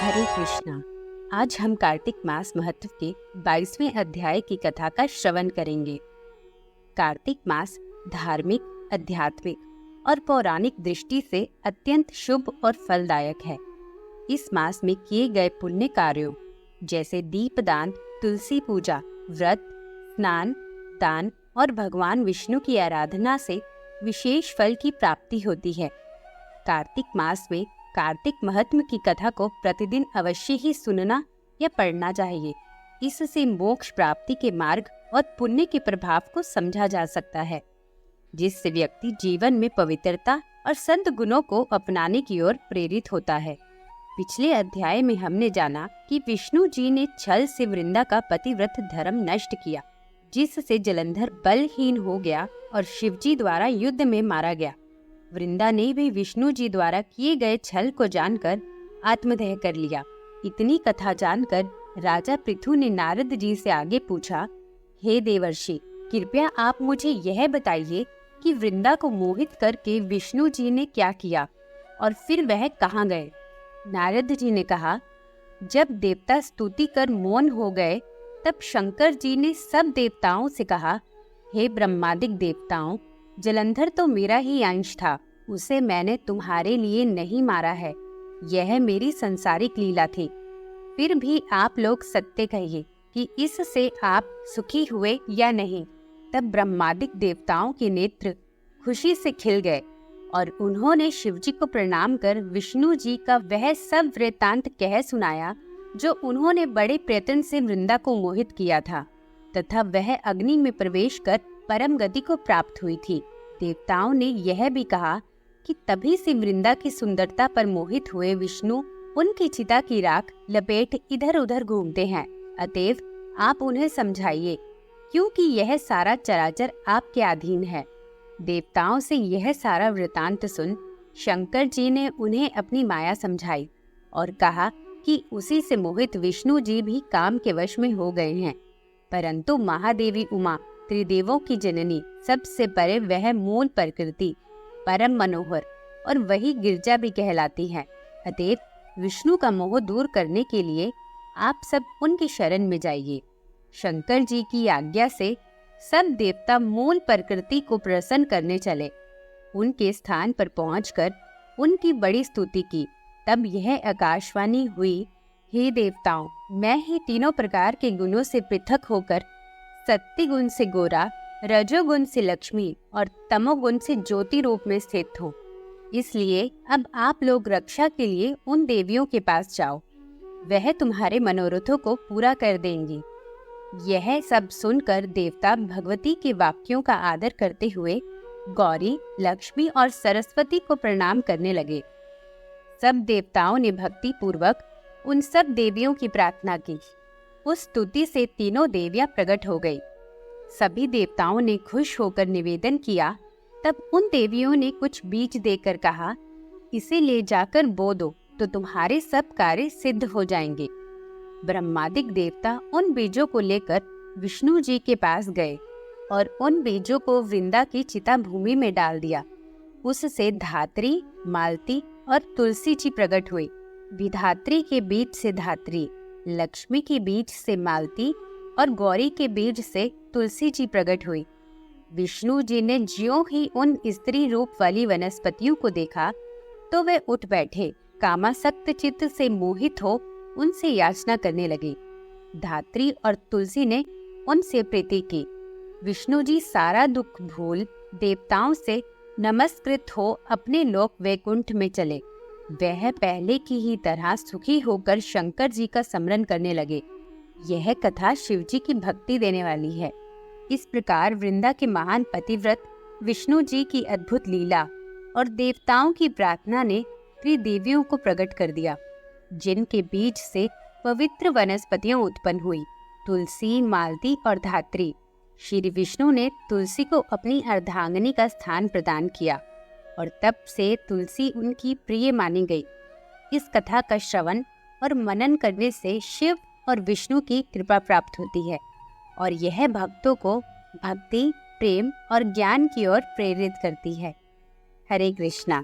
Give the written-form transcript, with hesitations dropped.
हरे कृष्णा। आज हम कार्तिक मास महत्व के 22वें अध्याय की कथा का श्रवण करेंगे। कार्तिक मास धार्मिक, आध्यात्मिक और पौराणिक दृष्टि से अत्यंत शुभ और फलदायक है। इस मास में किए गए पुण्य कार्यों जैसे दीपदान, तुलसी पूजा, व्रत, स्नान, दान और भगवान विष्णु की आराधना से विशेष फल की प्राप्ति होती है। कार्तिक मास में कार्तिक महात्म्य की कथा को प्रतिदिन अवश्य ही सुनना या पढ़ना चाहिए। इससे मोक्ष प्राप्ति के मार्ग और पुण्य के प्रभाव को समझा जा सकता है, जिससे व्यक्ति जीवन में पवित्रता और संत गुणों को अपनाने की ओर प्रेरित होता है। पिछले अध्याय में हमने जाना कि विष्णु जी ने छल से वृंदा का पतिव्रत धर्म नष्ट किया, जिससे जलंधर बलहीन हो गया और शिवजी द्वारा युद्ध में मारा गया। वृंदा ने भी विष्णु जी द्वारा किए गए छल को जानकर आत्मदह कर लिया। इतनी कथा जानकर राजा पृथु ने नारद जी से आगे पूछा, हे देवर्षि, कृपया आप मुझे यह बताइए कि वृंदा को मोहित करके विष्णु जी ने क्या किया और फिर वह कहाँ गए। नारद जी ने कहा, जब देवता स्तुति कर मौन हो गए, तब शंकर जी ने सब देवताओं से कहा, हे ब्रह्मादिक देवताओं, जलंधर तो मेरा ही अंश था, उसे मैंने तुम्हारे लिए नहीं मारा है। यह मेरी संसारिक लीला थी। फिर भी आप लोग सत्य कहिए कि इससे आप सुखी हुए या नहीं। तब ब्रह्मादिक देवताओं के नेत्र खुशी से खिल गए और उन्होंने शिवजी को प्रणाम कर विष्णु जी का वह सब वृत्तांत कह सुनाया जो उन्होंने बड़े प्रयत्न से वृंदा को मोहित किया था तथा वह अग्नि में प्रवेश कर परम गति को प्राप्त हुई थी। देवताओं ने यह भी कहा कि तभी से वृंदा की सुंदरता पर मोहित हुए विष्णु उनकी चिता की राख लपेट इधर उधर घूमते हैं। अतएव आप उन्हें समझाइए, क्योंकि यह सारा चराचर आपके अधीन है। देवताओं से यह सारा वृतांत सुन शंकर जी ने उन्हें अपनी माया समझाई और कहा कि उसी से मोहित विष्णु जी भी काम के वश में हो गए हैं। परंतु महादेवी उमा, त्रिदेवों की जननी, सबसे परे वह मूल प्रकृति, परम मनोहर और वही गिरजा भी कहलाती है। अतएव विष्णु का मोह दूर करने के लिए आप सब उनकी शरण में जाइए। शंकर जी की आज्ञा से सब देवता मूल प्रकृति को प्रसन्न करने चले। उनके स्थान पर पहुंचकर उनकी बड़ी स्तुति की। तब यह आकाशवाणी हुई, हे देवताओं, मैं ही तीनों प्रकार के गुणों से पृथक होकर सत्य गुण से गोरा, रजोगुण से लक्ष्मी और तमोगुण से ज्योति रूप में स्थित हूँ। इसलिए अब आप लोग रक्षा के लिए उन देवियों के पास जाओ, वह तुम्हारे मनोरथों को पूरा कर देंगी। यह सब सुनकर देवता भगवती के वाक्यों का आदर करते हुए गौरी, लक्ष्मी और सरस्वती को प्रणाम करने लगे। सब देवताओं ने भक्ति पूर्वक उन सब देवियों की प्रार्थना की। उस स्तुति से तीनों देवियां प्रकट हो गई। सभी देवताओं ने खुश होकर निवेदन किया। तब उन देवियों ने कुछ बीज देकर कहा, इसे ले जाकर बो दो तो तुम्हारे सब कार्य सिद्ध हो जाएंगे। ब्रह्मादिक देवता उन बीजों को लेकर विष्णु जी के पास गए और उन बीजों को वृंदा की चिता भूमि में डाल दिया। उससे धात्री, मालती और तुलसी जी प्रकट हुई। विधात्री के बीज से धात्री, लक्ष्मी के बीज से मालती और गौरी के बीज से तुलसी जी प्रकट हुई। विष्णु जी ने ज्यों ही उन स्त्री रूप वाली वनस्पतियों को देखा तो वे उठ बैठे, कामासक्त चित्त से मोहित हो उनसे याचना करने लगे। धात्री और तुलसी ने उनसे प्रीति की। विष्णु जी सारा दुख भूल देवताओं से नमस्कृत हो अपने लोक वैकुंठ में चले। वह पहले की ही तरह सुखी होकर शंकर जी का स्मरण करने लगे। यह कथा शिवजी की भक्ति देने वाली है। इस प्रकार वृंदा के महान पतिव्रत विष्णु जी की अद्भुत लीला और देवताओं की प्रार्थना ने त्रिदेवियों को प्रकट कर दिया, जिनके बीज से पवित्र वनस्पतियां उत्पन्न हुई, तुलसी, मालती और धात्री। श्री विष्णु ने तुलसी को अपनी अर्धांगिनी का स्थान प्रदान किया और तब से तुलसी उनकी प्रिय मानी गई। इस कथा का श्रवण और मनन करने से शिव और विष्णु की कृपा प्राप्त होती है और यह भक्तों को भक्ति, प्रेम और ज्ञान की ओर प्रेरित करती है। हरे कृष्णा।